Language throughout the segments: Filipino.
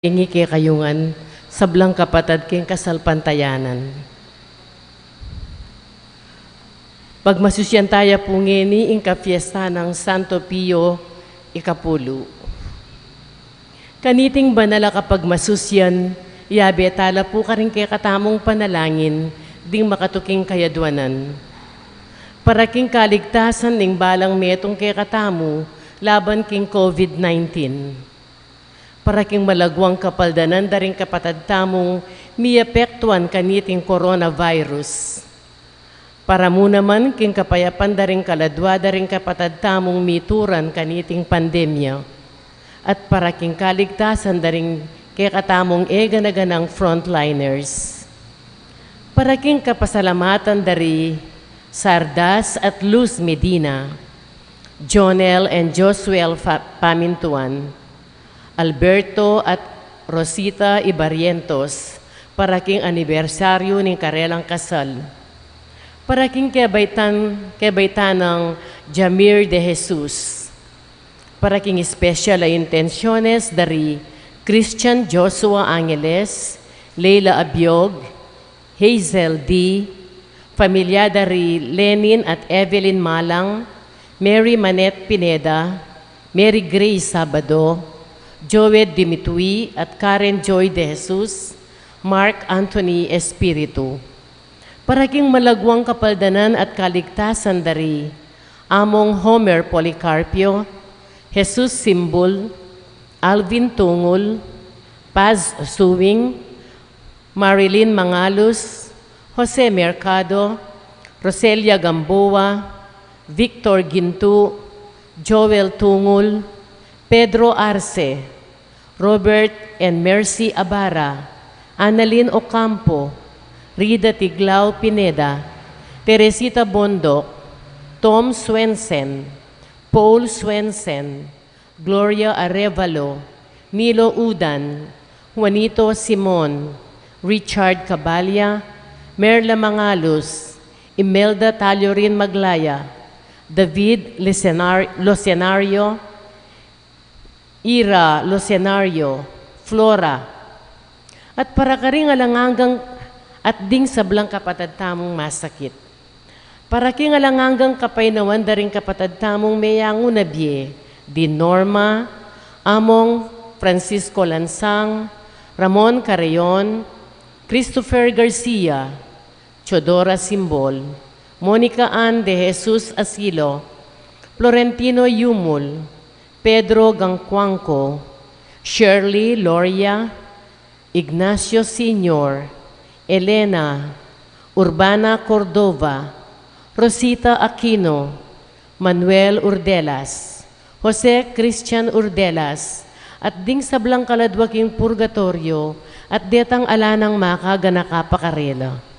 Ingi kay kayungan, sablang kapatad king kasalpantayanan. Pagmasusyan tayo po ngeni ing kafiesta ng Santo Pio Ikapulo. Kaniting banala kapag masusyan, yabe tala po ka rin kay katamong panalangin, ding makatuking kayadwanan. Para king kaligtasan ning balang metong kay katamu, laban king COVID-19. Para king malagwang kapaldanan daring kapatad tamong miapektuan kaniting coronavirus. Para mo naman king kapayapan daring kaladwa daring kapatad tamong mituran kaniting pandemya. At para king kaligtasan daring kay katamong eganaganang frontliners. Para king kapasalamatan dari Sardas at Luz Medina, Jonel and Josuel Pamintuan, Alberto at Rosita Ibarrientos, para king anibersaryo ng karelang kasal. Para king kebaitan ng Jamir de Jesus. Para king special a intenciones dari Christian Joshua Angeles, Leila Abiog, Hazel D., Familia dari Lenin at Evelyn Malang, Mary Manette Pineda, Mary Grace Sabado, Joed Dimitui at Karen Joy de Jesus, Mark Anthony Espiritu. Para king malagwang kapaldanan at kaligtasan dari Among Homer Policarpio, Jesus Simbol, Alvin Tungol, Paz Suwing, Marilyn Mangalus, Jose Mercado, Roselia Gamboa, Victor Gintu, Joel Tungol, Pedro Arce, Robert and Mercy Abara, Annalyn Ocampo, Rida Tiglao Pineda, Teresita Bondok, Tom Swensen, Paul Swensen, Gloria Arevalo, Milo Udan, Juanito Simon, Richard Cabalya, Merla Mangalus, Imelda Taliorin Maglaya, David Locenario, Ira Locenario, Flora, at para karing alangangang at ding sablang kapatad tamong masakit. Para king alangangang kapaynawan daring kapatad tamong mayango na biye, di Norma, Among Francisco Lansang, Ramon Carreon, Christopher Garcia, Chodora Simbol, Monica Ann de Jesus Asilo, Florentino Yumul, Pedro Gangcuangco, Shirley Loria, Ignacio Sr., Elena, Urbana Cordova, Rosita Aquino, Manuel Urdelas, Jose Christian Urdelas, at ding sablang kaladwaking purgatorio at detang alanang makaganakapakarela.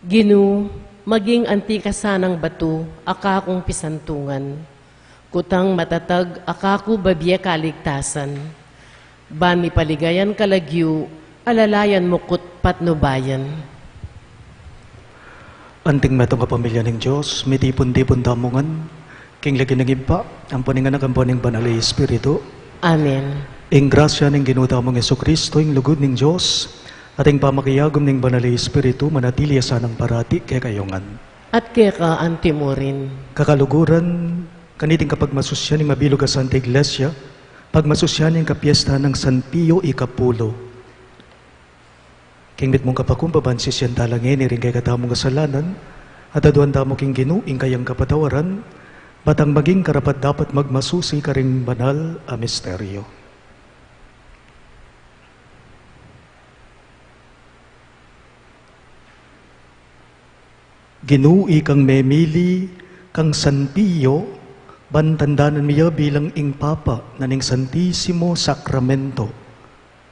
Ginu, maging antikasanang batu, akakong pisantungan. Kutang matatag, akaku babiya kaligtasan. Bani paligayan kalagyu, alalayan mo kut patnubayan. Anting metong kapamilya ng Diyos, mitipon-tipon damungan, king lagi ng impa, ang paninganak ang paning banal ay Espiritu. Amen. Ing grasya ng ginuta mong Kristo, ing lugod ng Diyos, at ing pamakiyagom ng banal ay Espiritu, manatili asanang parati kay kayongan. At kaya ka antimorin. Kakaluguran, kaniting kapag masusyan ng mabilog sa Santa Iglesia, pag masusyan ng kapiesta ng San Pio ikapulo. Kingmit mong kapakumbaban si siyan talangin, iring kay katamong kasalanan, at aduan damo king ginuing kayang kapatawaran, batang maging karapat dapat magmasusi karing banal a misteryo. Ginui kang memili, kang San Pio, bantandanan miya bilang ing Papa naning Santissimo Sacramento.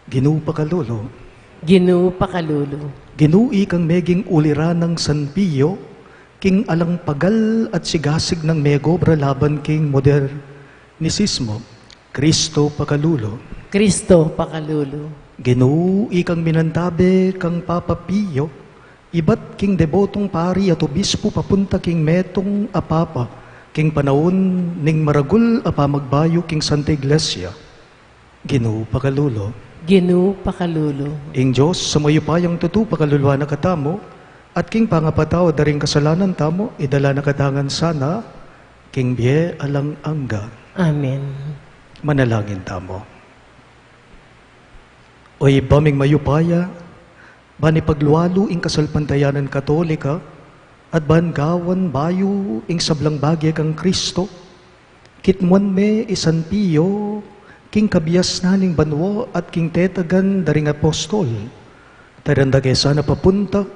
Ginu pakalolo. Ginu pakalulu. Ginui kang meging uliran ng San Pio, king alang pagal at sigasig ng megobra laban king modernisismo. Kristo pakalulo. Kristo pakalulu. Ginui kang minantabe kang Papa Pio, ibat king debotong pari at obispo papunta king metong apapa, king panahon ning maragul apamagbayo king Santa Iglesia. Ginoo pakalulo. Ginu pakalulu. Ing Diyos, sa mayupayang tutu pakaluluwa na katamo, at king pangapataw daring kasalanan tamo, idala na katangan sana, king biye alang angga. Amen. Manalangin tamo. Oy baming mayupaya, bani pagluwalo ing kasalpantayanan Katolika, at ban gawan bayo ing sablang bagay kang Kristo, kitmuan me isan Pio, king kabiyas naning banwo at king tetagan daring apostol. Taranda kay sana papunta,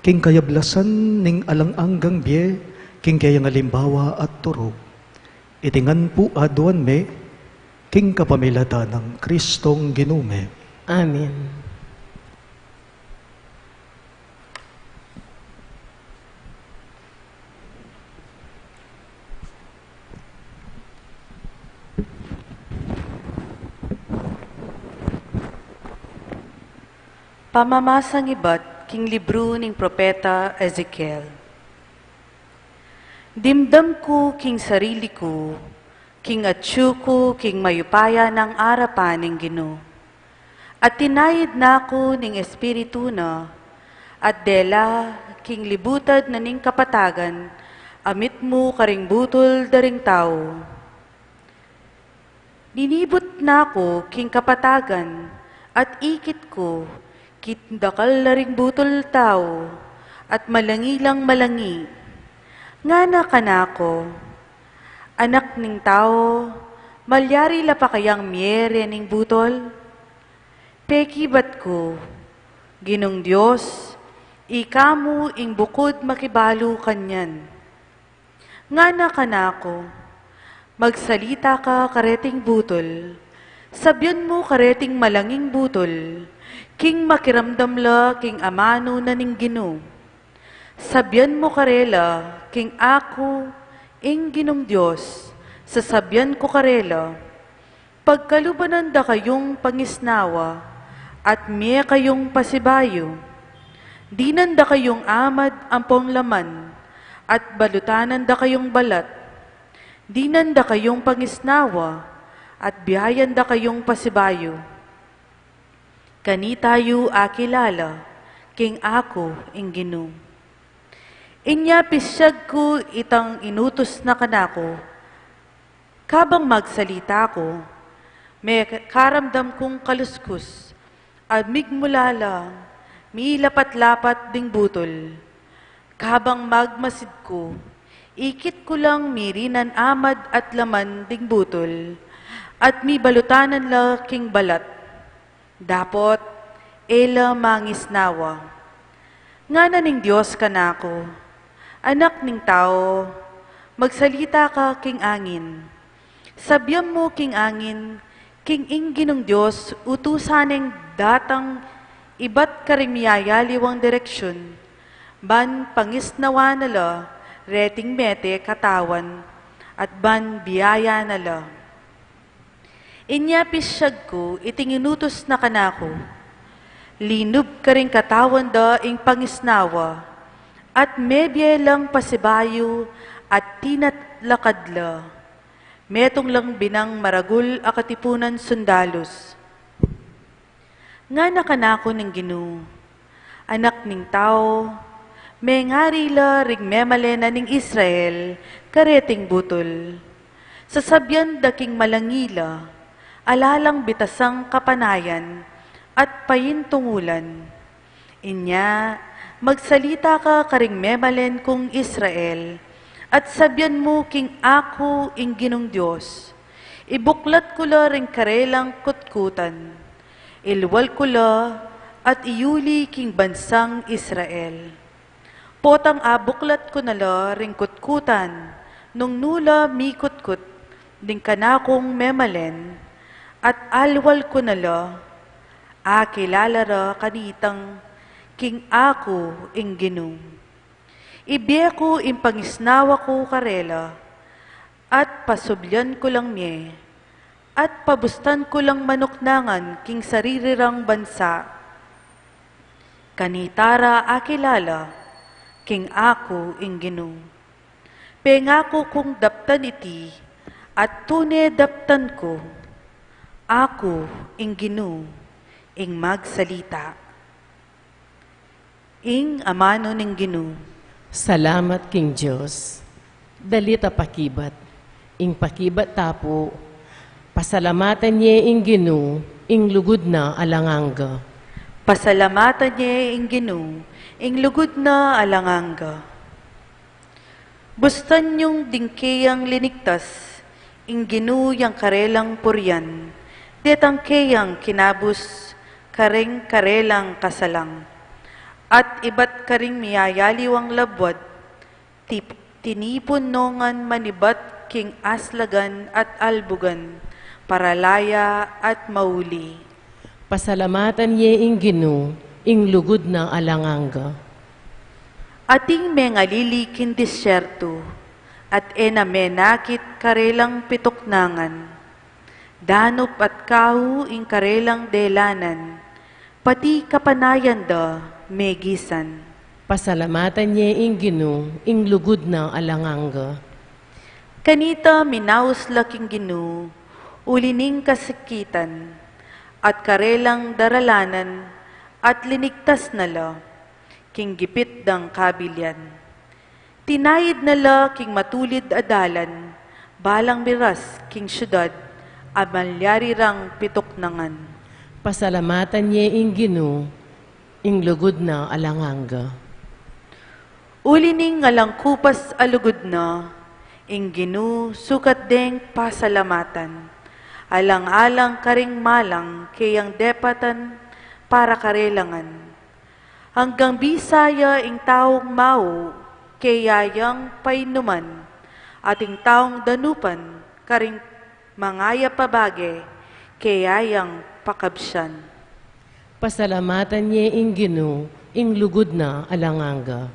king kayablasan ning alang-anggang biye, king kayang alimbawa at turo. Itingan po aduan me, king kapamilata ng Kristong ginume. Amen. Pamamasang ibat, king libro ning propeta Ezekiel. Dimdam ko, king sarili ko, king atsu ko, king mayupaya ng arapan ning Ginoo. At tinayid na ako ning espiritu na, at dela, king libutad na ning kapatagan, amit mo karing butol daring tao. Ninibot na ako, king kapatagan, at ikit ko, kitdakal na ring butol tao, at malangilang malangi. Nga na kanako, anak ning tao, malyari la pa kayang miyere ning butol? Pekibat ko, Ginong Diyos, ikamu ing bukod makibalo kanyan. Nga na kanako, magsalita ka kareting butol, sabyan mo kareting malanging butol, king makiramdam la, king amano na ning Ginoo. Sabyan mo karela, king ako, ing Ginong Diyos, sasabyan ko karela. Pagkalubanan da kayong pangisnawa, at miye kayong pasibayo. Dinan da kayong amad ampong laman, at balutanan da kayong balat. Dinan da kayong pangisnawa, at bihayan da kayong pasibayo. Kani tayo akilala, king ako ing Ginoo. Inya pisyag ko itang inutos na kanako, kabang magsalita ko, may karamdam kong kaluskus, at migmulala, milapat-lapat ding butol. Kabang magmasid ko, ikit ko lang mirinan amad at laman ding butol, at mi balutanan la king balat. Dapot, ela mangisnawa. Nga na ning Diyos kanako, anak ning tao, magsalita ka king angin. Sabyam mo king angin, king Ginong Diyos, utusaneng datang ibat karimiyayaliwang direksyon. ban pangisnawa nala, reting mete katawan, at ban biyaya nala. Inya pisyag ko, itinginutos na kanako, linub ka rin katawan da ing pangisnawa, at mebye lang pasibayo at tinatlakadla. Metong lang binang maragul akatipunan sundalos. Nga nakanako ng Ginoo, anak ning tao, may ngarila ring memalena ning Israel, kareting butol. Sasabyan daking malangila, alalang bitasang kapanayan, at payintungulan. Inya, magsalita ka karing memalen kong Israel, at sabyan mo king ako ing Ginong Diyos. Ibuklat ko la ring karelang kutkutan, ilwal ko la at iyuli king bansang Israel. Potang abuklat ko na la ring kutkutan, nung nula mi kutkut, ding kanakong memalen, at alwal ko na la, kilala ra kanitang king ako ing Ginong. Ibiya ko impangisnawa ko karela, at pasublyan ko lang miye, at pabustan ko lang manuknangan king saririrang bansa. Kanitara akilala, king ako ing Ginoo. Pengako kong daptan iti, at tune daptan ko, ako ing Ginoo, ing magsalita. Ing amano ning Ginoo. Salamat king Diyos. Dalita pakibat. Ing pakibat tapo, pasalamatan niya ing Ginoo, ing lugod na alanganga. Pasalamatan niya ing Ginoo, ing lugod na alanganga. Bustan yung dingkeyang liniktas, ing Ginoo yang karelang puryan, detang keyang kinabus, kareng karelang kasalang. At iba't karing miyayaliwang labwad, tinipon nongan manibat king aslagan at albugan, paralaya at mauli. Pasalamatan niya ing Ginoo, ing lugod na alanganga. Ating mengalili kin disyerto, at menakit karelang pituknangan. Danup at kahu ing karelang delanan, pati kapanayan da megisan. Pasalamatan niya ing Ginoo, ing lugod na alanganga. Kanita minaus laking Ginoo, ulining kasikitan, at karelang daralanan, at linigtas nala, king gipit dang kabilyan. Tinayid nala king matulid adalan, balang miras king syudad, amalyarirang pituknangan. Pasalamatan niya ing Ginoo, ing lugod na alanganga. Ulining ngalangkupas alugod na, ing Ginoo sukat deng pasalamatan. Alang-alang karing malang kayang depatan para karelangan. Hanggang bisaya ing taong mau kayayang painuman, ating taong danupan karing mangaya pabage kayayang pakabsyan. Pasalamatan niya ing Ginoo, ing lugod na alanganga.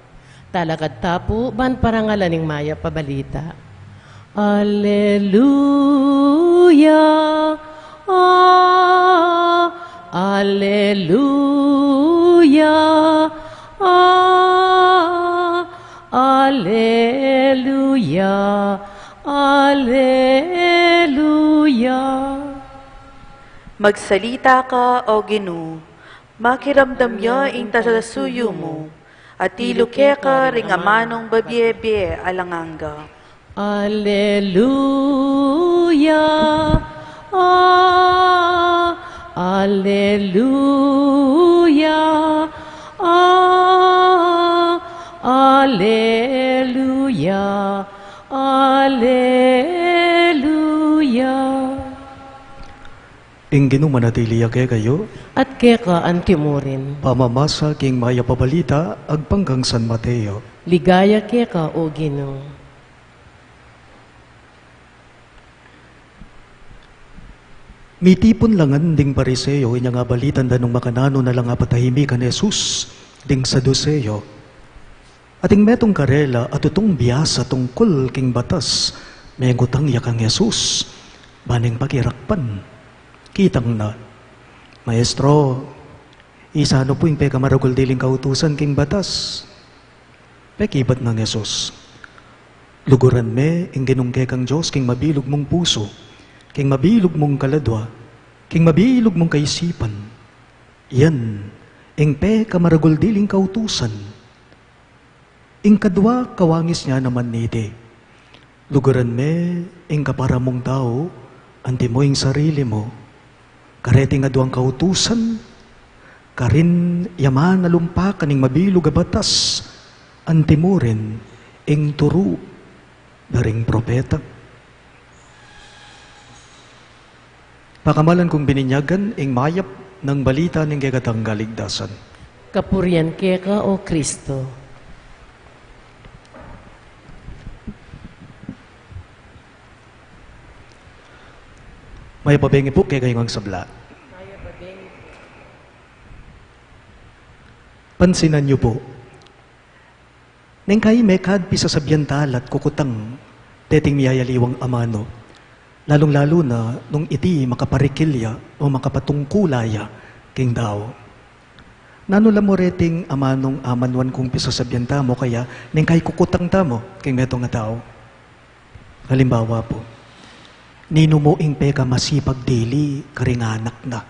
Talakad tapo, ban parangalan ning maya pabalita. Alleluia, alleluia, alleluia, alleluia. Magsalita ka, O Ginoo, makiramdam niya ing tasalasuyo mo, at iluke ka ring amanong babiye-biye alanganga. Alleluia, alleluia, alleluia, alleluia. Ing Ginoo manatili kayo, At keka antimurin, pamamasa king maya pabalita, agpanggang San Mateo. ligaya keka o Ginoo. Mitipon langan ding pariseyo, inya nga balitan danong makanano na lang nga patahimikan Jesus, ding saduseyo. Ating metong karela at itong biyasa tungkol king batas, may gutang yakang Jesus, baning pagirakpan. Kitang na, Maestro, isa ano po yung pekamaragol diling kautusan king batas? Pekibat ng Jesus. Luguran me, ing ginungke kang Diyos, king mabilog mong puso, king mabilog mong kaladwa, king mabilog mong kaisipan. Yan, ing pekamaragol diling kautusan. Ing kadwa kawangis niya naman niti. Luguran me, ing kapara mong tao, anti mo ing sarili mo, kareti nga duwang kautusan, karin yaman na lumpa kaning mabilog a batas, anti mo rin, ing turu, daring propeta. Pakamalan kong bininyagan, ing mayap ng balita ng gagatang galigdasan. Kapurian keka o Kristo. May pabengi po kay kayong sabla. Pansinan niyo po, neng kayo may kadpi sa sabyantal at kukutang teting miyayaliwang amano, lalong-lalo na nung iti makaparikilya o makapatungkulaya king daw. Nanula mo reting amanong amanwan kung pisa sabyanta mo kaya neng kayo kukutang tamo king metong nga tao. Halimbawa po, nino mo ing peka masipag dili, karing anak na.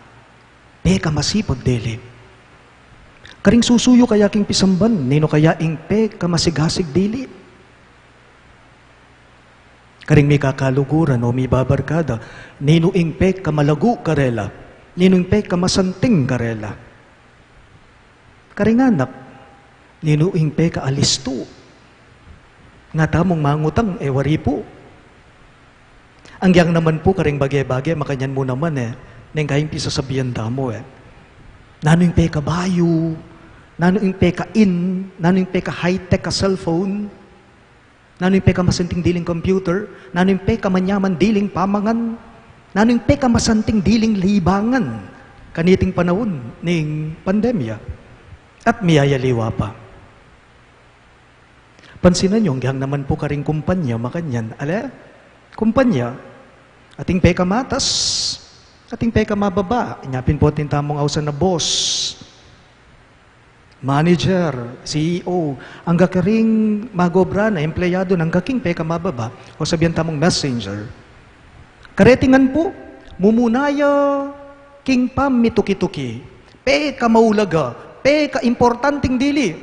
Peka masipag dili. Karing susuyo kaya king pisamban, nino kaya ing peka masigasig dili. Karing may kakaluguran o may babarkada, nino ing peka malagu karela, nino ing peka masanting karela. Karing anak, nino ing peka alisto. Nga tamong mangutang, wari po. Ang yang naman po karing bagay-bagay, makanyan mo naman neng kayong pisasabihan mo Nano yung peka bayo, nano yung peka nano yung peka high-tech ka cellphone, nano yung peka masanting diling computer, nano yung peka manyaman diling pamangan, nano yung peka masanting diling libangan, kaniting panahon ning pandemya. At miyayaliwa pa. Pansinan yung yang naman po karing kumpanya, makanyan, kumpanya, ating peka matas, ating peka mababa, inyapin po ating tamong ausan na boss, manager, CEO, ang gakaring magobra na empleyado ng gaking peka mababa, o sabihan tamong messenger. Karetingan po, mumunaya, king pam mituki-tuki, peka maulaga, peka importanting dili,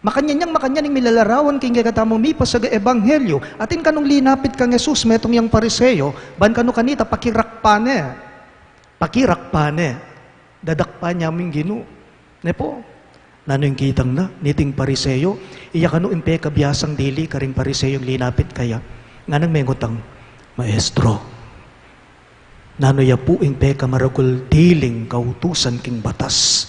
makanyan milalarawan king gagatamo mi pasaga ebanghelyo atin kanong linapit kang Jesus metong yang pariseyo ban kano kanita pakirakpane dadakpa niya aming ginu ne po nano yung kitang na niting pariseyo iya kano impe kabiyasang dili karing pariseyo yung linapit kaya nga nang mengutang maestro nano ya po impe kamaragol diling kautusan king batas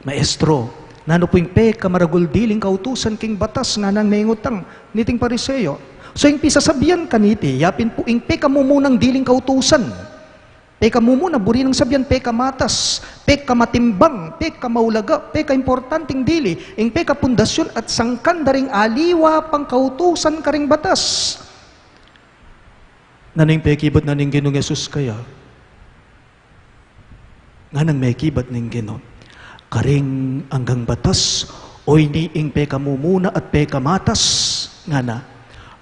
maestro nano po yung peka maragul diling kautusan king batas nga nang mengutang niting pariseyo. So yung pisasabihan kaniti, yapin po yung peka mumunang diling kautusan. Peka mumuna, buri ng sabihan, peka matas, peka matimbang, peka maulaga, peka importanting dili, yung peka pundasyon at sangkan daring aliwa pang kautusan karing batas. Nano yung pekibat na ning Ginong Jesus kaya? Nga nang may kibat ning Ginong. Karing anggang batas, o hindi ing peka mumuna at peka matas, nga na,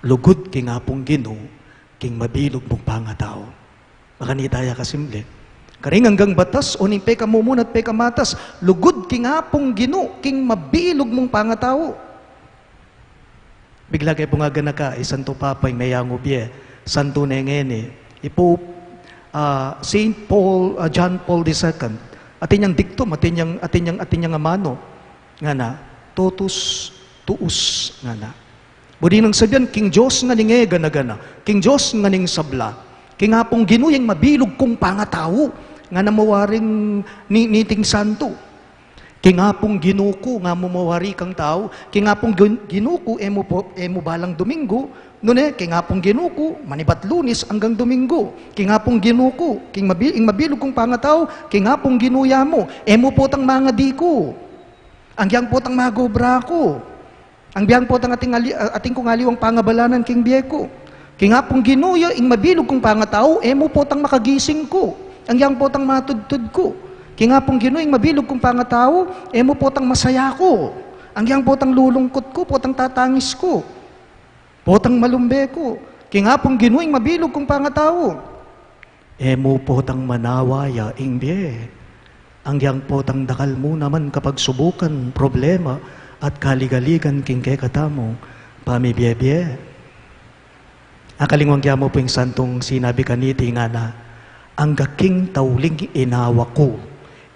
lugod king apong Ginoo, king mabilog mong pangatao. Makanitaya kasimple. Karing anggang batas, o ning peka mumuna at peka matas, lugod king apong Ginoo, king mabilog mong pangatao. Bigla kayo pungaga na ka, Santo Papay, mayango biye, Santo Nengene, ipo Saint Paul, John Paul II, atin yang diktum, atin yang amano, nga na, totus, tuus, nga na. Budi nang sabihan, King Diyos nga ning gana-gana, King Diyos nga ning sabla, King hapong ginuyang mabilog kong pangatao, nga na mawaring niting santo. King hapong ginuko, nga mumawari kang tao, King hapong ginuko, emo balang Domingo, nune, king hapong ginuko, manibat Lunes hanggang Domingo. King hapong ginuko, king mabilog kong pangatao, king hapong ginuya mo, emo potang mga diko. Ang yang potang magobra ko. Ang biyang po ating kung aliwang pangabalanan king biyeko. Kinga pong ginuya, ing mabilog kong pangatao, emo po tang makagising ko. Ang yang po tang matudtud ko. Kinga pong ginuya, ing mabilog kong pangatao, emo po tang masaya ko. Ang yang po tang lulungkot ko, po tang tatangis ko. Po tang malumbe ko. Kinga pong ginuya, ing mabilog kong pangatao. Emo po tang manawaya, ing biye. Ang yang po tang dakal mo naman kapag subukan, problema, at kaligaligan king kekatamo, pamibye-bye. Akalingwang kya mo po yung santong sinabi kaniti nga na, ang gaking tauling inawa ko,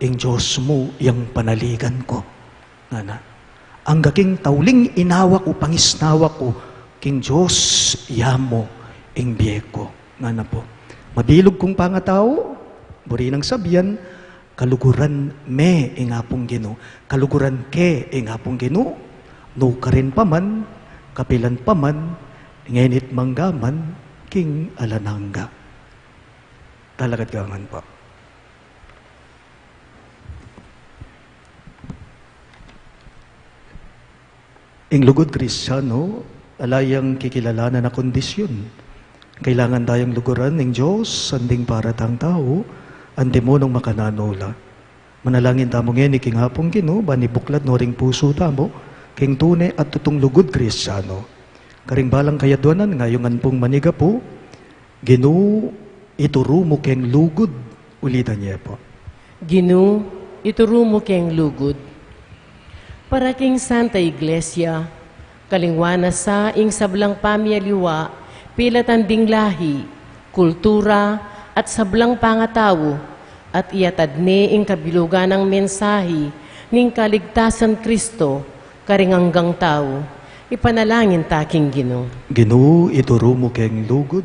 ing Diyos mo yung panaligan ko. Nga na, ang gaking tauling inawa ko, pangisnawa ko, king Diyos yamo, ing biye ko. Nga na po, mabilog kong pangatao, buri nang sabihan, kaluguran me ingapong Gino, kaluguran ke ingapong Gino, no karin paman, kapilan paman, ngenit manggaman, king alanangga. Talagat gangan pa. Ing lugod Kristyano, alayang kikilalanan na kondisyon. Kailangan tayong luguran ng Diyos, sanding para tang tao, antimonong makananola. Manalangin tamo ngayon, king hapong Gino, banibuklad no ring puso tamo, king tune at tutong lugod Kristyano. Karing balang kayadwanan, ngayongan pong maniga po, Gino, ituro mo keng lugod, ulitan niya po. Gino, ituro mo keng lugod. Para king Santa Iglesia, kalingwana sa ing sablang pamiyaliwa, pilatanding lahi, kultura, at sablang pangatawo, at iatadne ing kabilugan ng mensahe ning kaligtasan Kristo, karing hanggang tao, ipanalangin taking Gino. Gino, ituro mo keng lugod.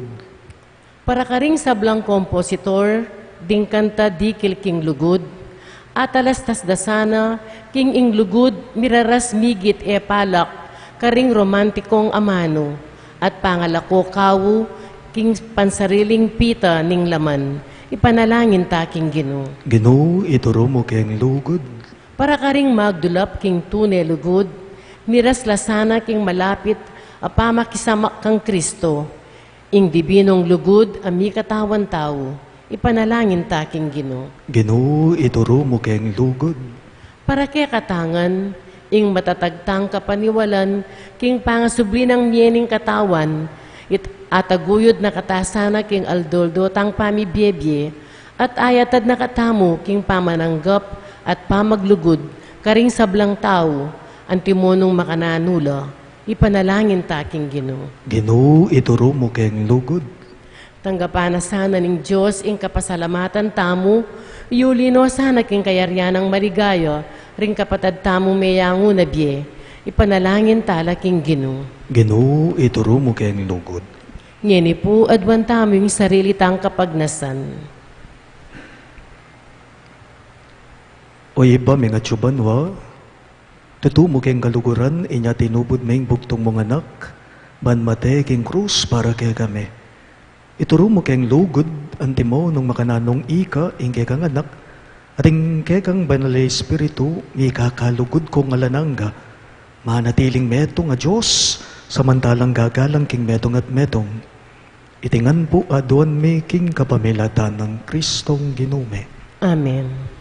Para karing sablang kompositor, ding kanta dikil king lugod, at alastas dasana, king ing lugod, miraras migit e palak, karing romantikong amano, at pangalako kawu, king pansariling pita ning laman, ipanalangin taking Gino. Gino, ituro mo keng lugod. Para karing magdulap king tune lugod, miras lasana king malapit, apamakisamak kang Kristo, ing dibinong lugod, ami katawan tao, ipanalangin taking Gino. Gino, ituro mo keng lugod. Para kay katangan, ing matatagtang kapaniwalan, king pangasubli ng miyening katawan, ataguyod na katasana king aldoldo tang pamibiyebye, at ayatad na katamo king pamananggap at pamaglugod, karing sablang tao, antimonong makananula, ipanalangin taking Gino. Gino, ituro mo keng lugod. Tanggapan na sana ning Diyos ing kapasalamatan tamo, yulino sana king kayaryanang maligaya, ring kapatad tamo mayango na biye, ipanalangin tala king Gino. Gino, ituro mo keng lugod. Ngeni po, adwan tamo yung sarili tang kapagnasan. O iba, mga tsubanwa, tutumo keng kaluguran, inya tinubod meng buktong mong anak, banmate king krus para kay kami. Ituro mo keng lugod, antimo nung makananong ika, ingke kang anak, ating kekang banalay espiritu, ikakalugod kong alanangga, manatiling metong a Diyos, samantalang gagalang king metong at metong, itingan po adon may king kapamilatan ng Kristong Ginume. Amen.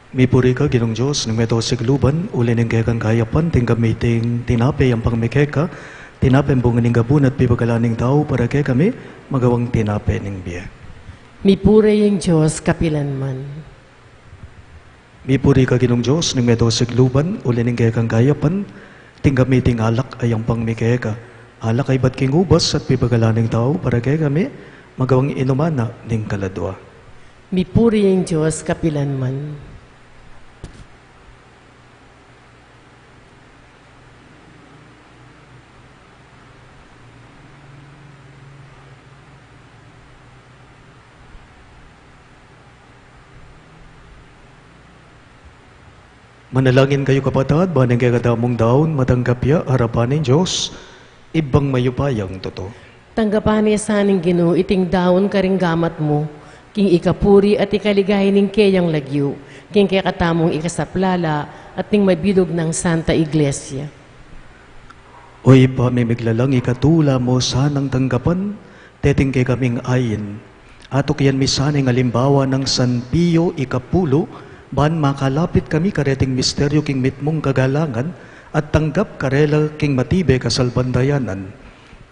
Mipuri ka, Ginong Diyos, ng meto sigluban, uli ng kekang kayapan, ting gamiting tinape ang pangmikeka, tinape ang bunga ng gabun at pipagalaning tao para kay kami, magawang tinape ng biya. Mipure yung Diyos kapilanman. Mipuri ka, Ginong Diyos, ng meto sigluban, uli ng kekang kayapan, Tinggamiting alak ay ang pangmikeka. Alak ay ba't king ubas at pipagalaning tao para kay kami magawang inumana ning kaladwa. Mipuri ang Diyos kapilanman. Manalangin kayo kapatid, banang kaya katamong daon, matanggap ya, harapan ng Diyos, ibang mayupayang totoo. Tanggapan niya saning Ginoo iting daon karing gamat mo, king ikapuri at ikaligay ning kayang lagyo, king kaya katamong ikasaplala at ning mabidog ng Santa Iglesia. Oy pamimiglalang ikatula mo sanang tanggapan, teting kay kaming ayin. Ato kiyan misaning alimbawa ng San Pio ikapulo, ban makalapit kami kareting misteryo king mitmong kagalangan at tanggap karela king matibe kasalbandayanan.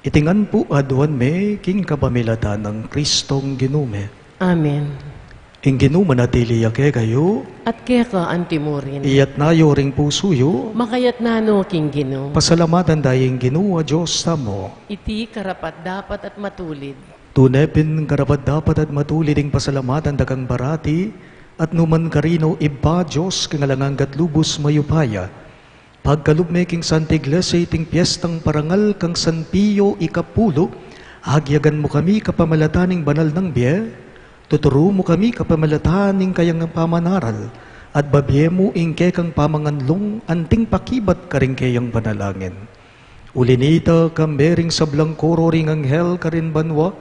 Itingan po aduan me king kapamilatan ng Kristong ginume. Amen. Ing ginuman natili yake kayo, At kaya ka antimurin, iyat nayo ring pusuyo, makayat nano king Ginoo, pasalamatan dayeng ginuwa Diyos tamo. iti karapat dapat at matulid. Tunepin karapat dapat at matulid ing pasalamatan dagang barati, at numan karino iba Diyos kangalangang gatlubos mayupaya. Pagkalubme king Santa Iglesia iting piyestang parangal kang San Pio ikapulo, agyagan mo kami kapamalataning banal ng biye, tuturo mo kami kapamalataning kayang pamanaral, at babye mo ingke kang pamanganlong anting pakibat karing kayang panalangin. Ulinita kambering sablang koro ring anghel karin banwa,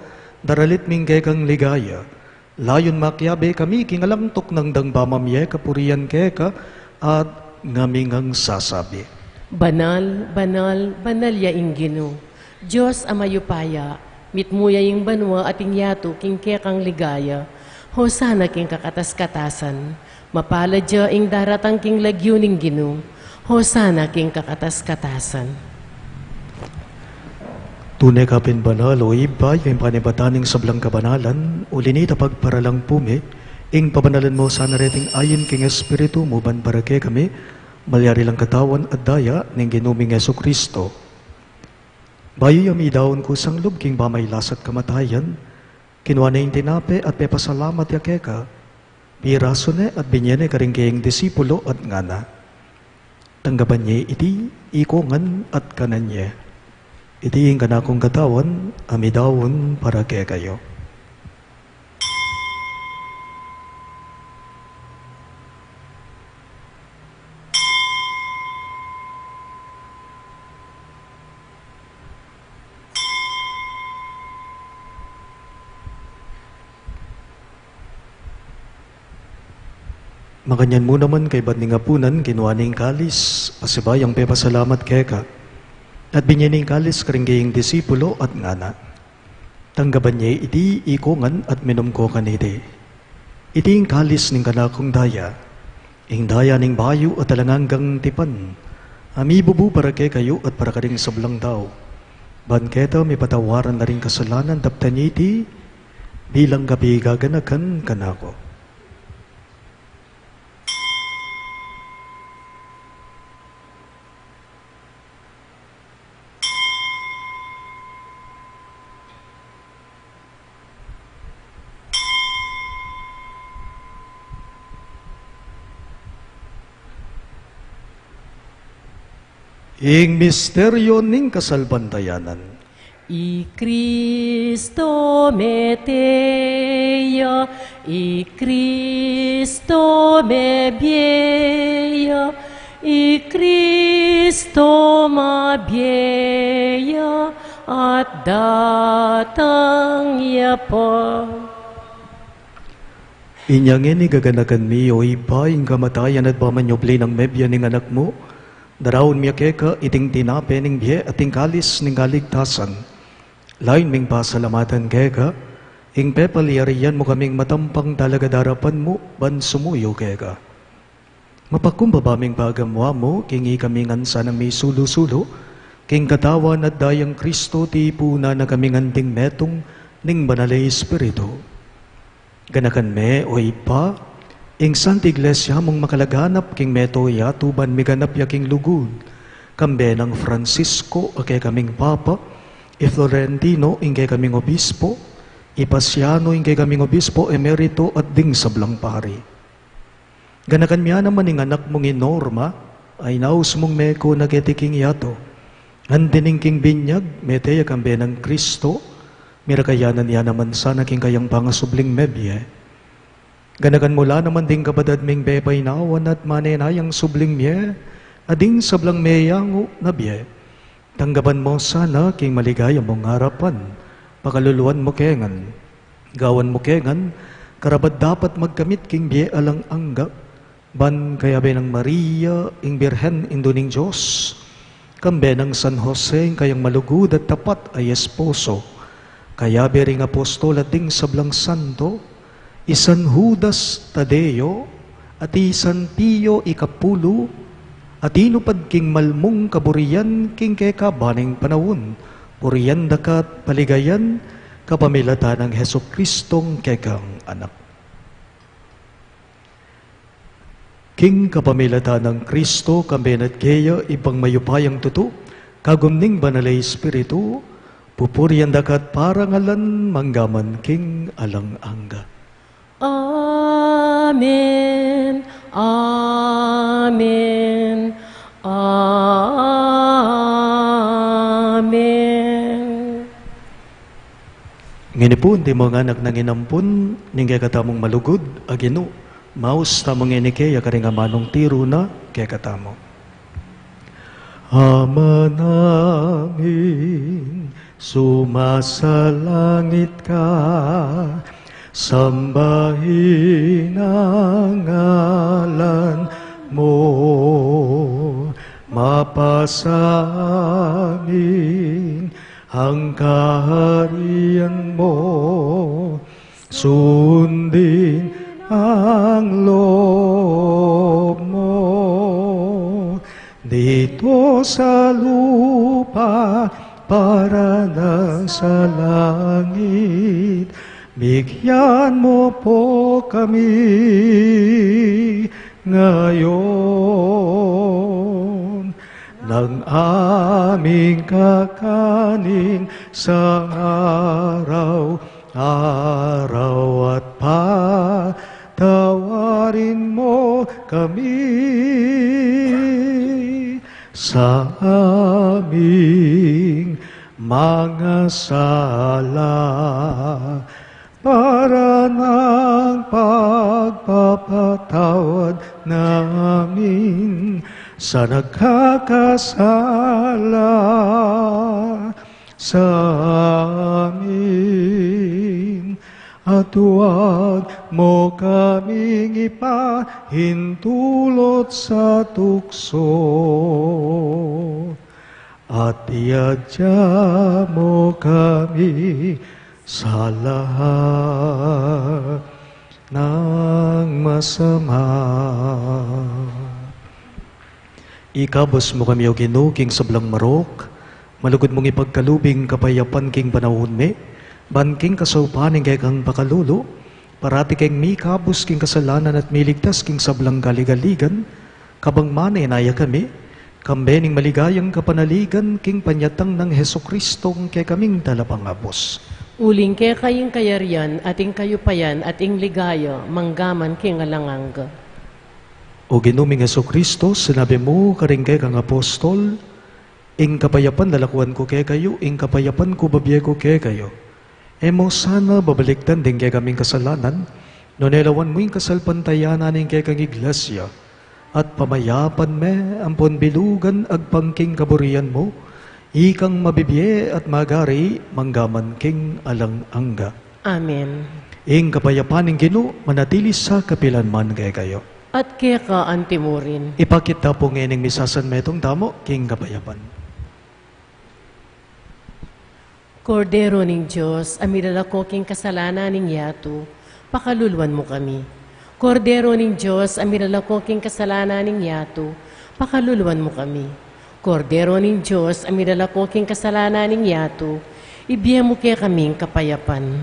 daralit mingke kang ligaya. Layon makyabe kami kingalangtok ng dangbamamye kapurian keka at ngamingang sasabi. Banal, banal, banal ya ing Ginoo. Diyos amayupaya, mitmuya ing banwa at ing yato king kekang ligaya. Hosana king kakatas-katasan, mapalad ya ing daratang king lagyo ning Ginoo. Hosana king kakatas-katasan. Tunay kapin banal o ibay kayong panibataning sablang kabanalan, ulinita pagparalang pume, ing pabanalan mo sana reting ayin king Espiritu mo ban para kay kami, malyari lang katawan at daya ng ginuming Yesu Kristo. Bayo yami daon ko sang lub king bamay lasat kamatayan, kinuha na yung tinape at pepasalamat ya keka, piraso ne at binyene karing kayang disipulo at ngana. Tanggapan niya iti, ikongan at kanan niya. Iti yung kanakong katawan, amidawon para kaya kayo. Makanyan mo naman kay ba't ningapunan, kinuha ning kalis, pasibayang pepasalamat keka. At binyaning kalis karinggaying disipulo at ngana. Tanggaban niya iti ikongan at minom ko kaniti. Iti yung kalis ning kanakong daya. Ing daya ning bayo at talanganggang tipan. Amibubu para kay kayo at para karing sablang tao. Banketa may patawaran na rin kasalanan taptan niya iti bilang gabi gaganakan kanako. Ing misteryo ning kasalbantayanan. I Cristo meteia, I Cristo me bieia, I Cristo mabieia, at datang ya pa. Inyangin igaganakan mi o iba ing kamatayan at pamanyobli ng mebya ning anak mo, daraon miya keka iting tinape ning biye at ing kalis ning kaligtasan. Lain ming pasalamatan keka, ing pepaliyariyan mo kaming matampang talaga darapan mo, ban sumuyo keka. Mapakumbaba ming pagamwa mo, kingi kaming ansa ng may sulo-sulo, king katawan at dayang Kristo ti puna na kaming anting metong ning banalay Espiritu. Ganakan me o ipa, ing Santa Iglesia mong makalaganap king meto yatuban miganap yaking lugod, kambe ng Francisco, kay kaming Papa, Florentino, ingkay kaming Obispo, Ipasiano, ingkay kaming Obispo, Emerito, at ding sablang pari. Ganakan miya naman ng anak mong Norma, ay naus mong meko nagetiking yato. Andining king binyag, meteya kambe ng Kristo, mirakayanan niya naman sana king kayang pangasubling mebye. Ganakan mula naman ding kabadad ming bebay nawan at manenayang subling miye, ading sablang meyango na biye. Tanggaban mo sana king maligaya mong harapan, pakaluluan mo kengan, gawan mo kengan, karabat dapat magkamit king biye alang angga, ban kaya ng Maria, ing Birhen, induning Diyos, kambe ng San Jose, kayang malugod at tapat ay esposo, kaya bering apostol at ding sablang santo, isan Judas Tadeo, at isan Pio Ikapulo, at inupad king malmong kaburiyan king keka baning panawon, puriyan dakat paligayan, kapamilata ng Heso Kristong kekang anak. King kapamilata ng Kristo, kambenat kaya ibang mayupayang tuto, kagumning banalay espiritu, pupuriyan dakat parangalan manggaman king alang angga. Amen. Amen. Amen. Nginipon, di mga anak nang inampun, ningay katamong malugod, agino, maus tamong inike, yakaring amanong tiro na, kaya katamo. Ama namin, sumasalangit ka, sambahin ang ngalan mo, mapasa amin ang kaharian mo, sundin ang loob mo, dito sa lupa para na sa langit. Bigyan mo po kami ngayon ng aming kakanin sa araw-araw at patawarin mo kami sa aming mga sala, para ng pagpapatawad namin sa nagkakasala sa amin. At huwag mo kaming ipahintulot sa tukso, at iadya mo kami sa lahat ng masama. Ikabos mo kami o Ginoo king sablang marok, malugod mong ipagkalubing kapayapan king panahon me, banking kasaupaning kay kang pakalulo, parati keng mikabos king kasalanan at miligtas king sablang galigaligan, kabang manay naya kami, kambening maligayang kapanaligan king panyatang ng Heso Kristong kay kaming talapangabos. Uling kaya kayong kayarian, ating kayupayan, ating ligaya, manggaman king alanganga. O Ginuming Heso Kristo, sinabi mo, karingkay kang apostol, ing kapayapan lalakuan ko kay kayo, ing kapayapan ko babiye ko kay kayo. Emo sana babaliktan din kay kaming kasalanan, no nelawan mo yung kasalpantayanan ng kay kang iglesia, at pamayapan me, ampon bilugan, agpangking kaburian mo, ikang mabibiye at magari, manggaman king alang angga. Amen. Ing kapayapan ng Ginoo, manatili sa kapilanman kay kayo. At kaya ka antimurin. Ipakita po ngayon misasan metong tamo, king kapayapan. Kordero ning Diyos, amilalako king kasalanan ning yato, pakaluluan mo kami. Kordero ning Diyos, amilalako king kasalanan ning yato, pakaluluan mo kami. Kordero ning Diyos, amilalako king kasalanan ning yato, ibiyan mo kaya kaming kapayapan.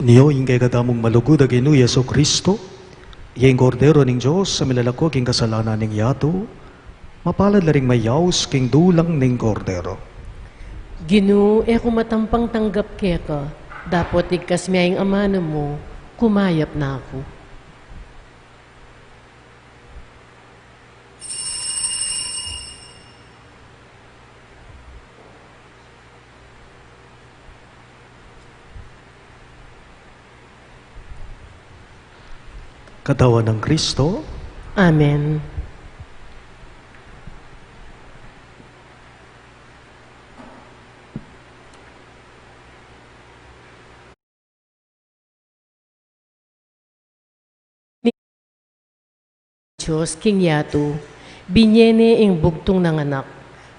Niyo ingkay kadamong malugod aginu Yeso Kristo, iyang kordero ning Diyos sa milalako king kasalanan ning yato, mapalad laring mayaws king dulang ning kordero. Ginu, kung matampang tanggap ka, dapat igkas miyang amana mo, kumayap na ako. Katawan ng Kristo, Amen. Diyos king yato, binyene ing bugtong ng anak,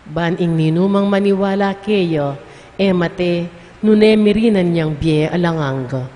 ban ing ninumang maniwala keyo, mate, nunemirinan niyang biye alanganga.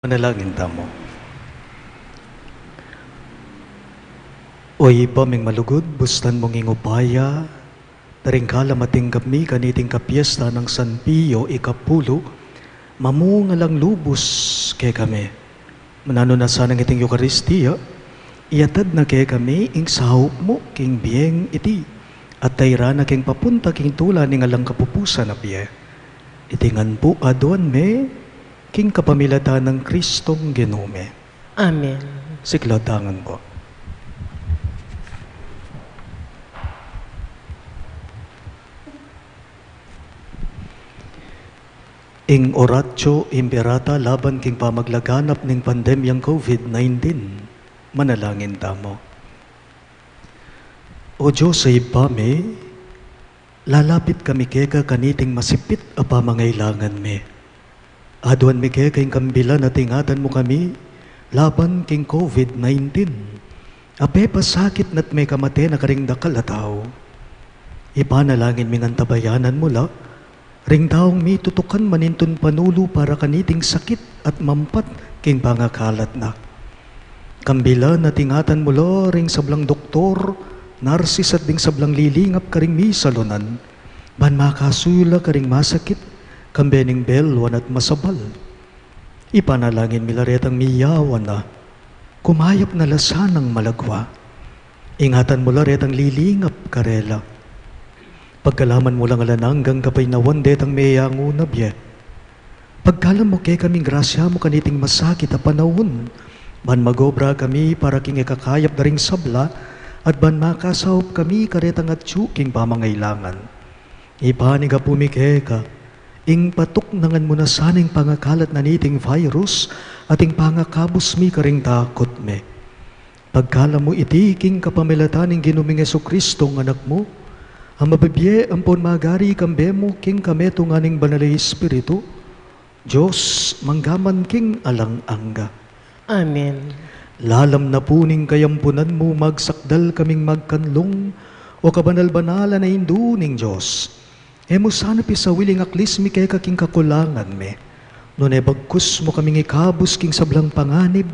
Manalangin tamo. Oy paming malugod, bustan mong ingupaya, daring kalamating kami kaniting kapiesta ng San Pio ikapulo, mamungalang lubos kay kami. Manano na sanang iting Eucharistia, iatad na kay kami ing sahop mo king biyeng iti, at tayra na king papunta king tula ni ngalang kapupusan na biye. Itingan po aduan me, king kapamilatan ng Kristong Genome. Amen. Siklatangan po. Ing oratio imperata laban king pamaglaganap ning pandemyang COVID-19, manalangin tamo. O Diyos sa ipame, lalapit kami keka kaniting masipit a pamangailangan me. Aduan mi keka ing kambilan at ingatan mo kami, laban king COVID-19. Ape pasakit na't may kamate na karing dakal ataw. Ipanalangin mi ngantabayanan mo la, ring taong mi tutukan manintun panulo para kaniting sakit at mampat king pangakalat na. Kambila na tingatan mo lo ring sablang doktor, narsis at ding sablang lilingap karing mi salunan, ban makasula karing masakit, kambening belwan at masabal. Ipanalangin milaretang miyawan na, kumayap na lasanang malagwa. Ingatan mo laretang lilingap karela. Pagkalaman mo lang alananggang kapay nawan detang meyango na biye. Pagkalam mo kay kaming grasya mo kaniting masakit a panahon, ban magobra kami para king ikakayap na ring sabla, at ban makasahop kami karetang at tsuking pamangailangan. Ipaniga pumikeka, ing patok nangan mo na saning pangakalat na niting virus, at ing pangakabos mi karing takot me. Pagkalam mo itiking kapamilataning ginuming Jesucristo ng anak mo, ang mabibye ampon magari kambemo king kameto nganing banalay Espiritu, Diyos manggaman king alang-angga. Amen. Lalam na puning kayampunan mo magsakdal kaming magkanlong o kabanal-banala na induning Diyos. Emo sana pisawiling aklis mi kay kaking kakulangan me. Nune bagkus mo kaming ikabus king sablang panganib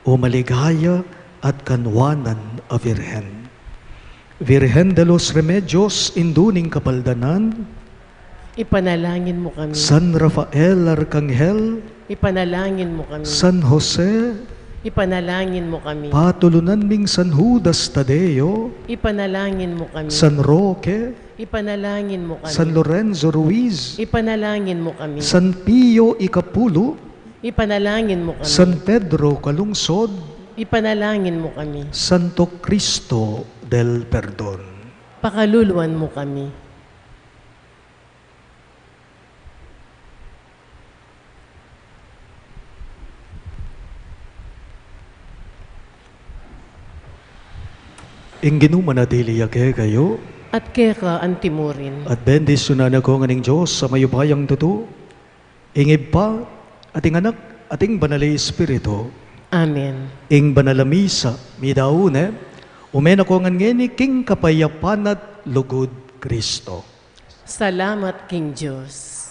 o maligaya at kanwanan a Virhen. Virgen de los Remedios, induning kapaldanan, Ipanalangin mo kami. San Rafael Arcangel, Ipanalangin mo kami. San Jose, Ipanalangin mo kami. patulunan ming San Judas Tadeo, Ipanalangin mo kami. San Roque, Ipanalangin mo kami. San Lorenzo Ruiz, Ipanalangin mo kami. San Pio Ikapulo, Ipanalangin mo kami. San Pedro Kalungsod, Ipanalangin mo kami. Santo Cristo del Perdon. Pakaluluan mo kami. Ing ginumanadili yake kayo, At keka ang timurin. at bendisyonan ako nganing Diyos sa mayubayang tuto, ingib pa, ating anak, ating banalay Espiritu, Amen. ing banalamisa, midaune, umen ako ngani king kapayapan at lugod Kristo. Salamat, King Diyos.